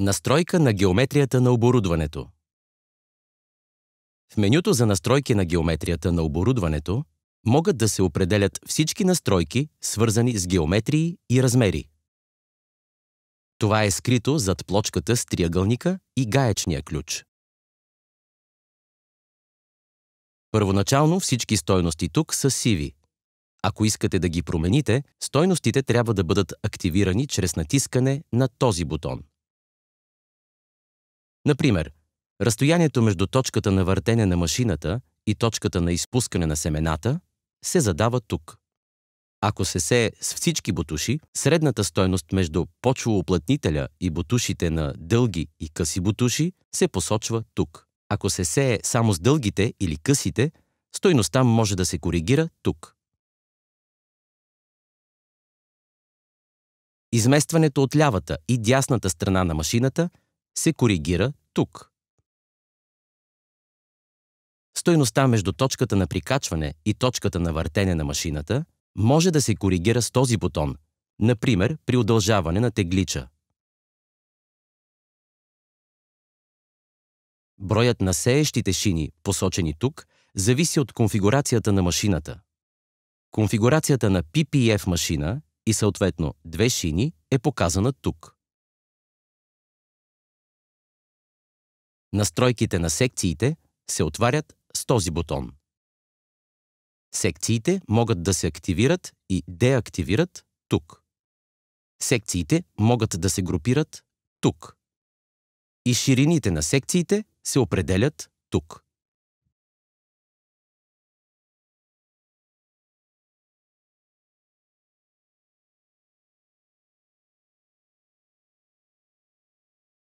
Настройка на геометрията на оборудването. В менюто за настройки на геометрията на оборудването могат да се определят всички настройки, свързани с геометрии и размери. Това е скрито зад плочката с триъгълника и гаечния ключ. Първоначално всички стойности тук са сиви. Ако искате да ги промените, стойностите трябва да бъдат активирани чрез натискане на този бутон. Например, разстоянието между точката на въртене на машината и точката на изпускане на семената се задава тук. Ако се сее с всички бутуши, средната стойност между почвоуплътнителя и бутушите на дълги и къси бутуши се посочва тук. Ако се сее само с дългите или късите, стойността може да се коригира тук. Изместването от лявата и дясната страна на машината се коригира тук. Стойността между точката на прикачване и точката на въртене на машината може да се коригира с този бутон, например при удължаване на теглича. Броят на сеещите шини, посочени тук, зависи от конфигурацията на машината. Конфигурацията на PPF машина и съответно 2 шини е показана тук. Настройките на секциите се отварят с този бутон. Секциите могат да се активират и деактивират тук. Секциите могат да се групират тук. И ширините на секциите се определят тук.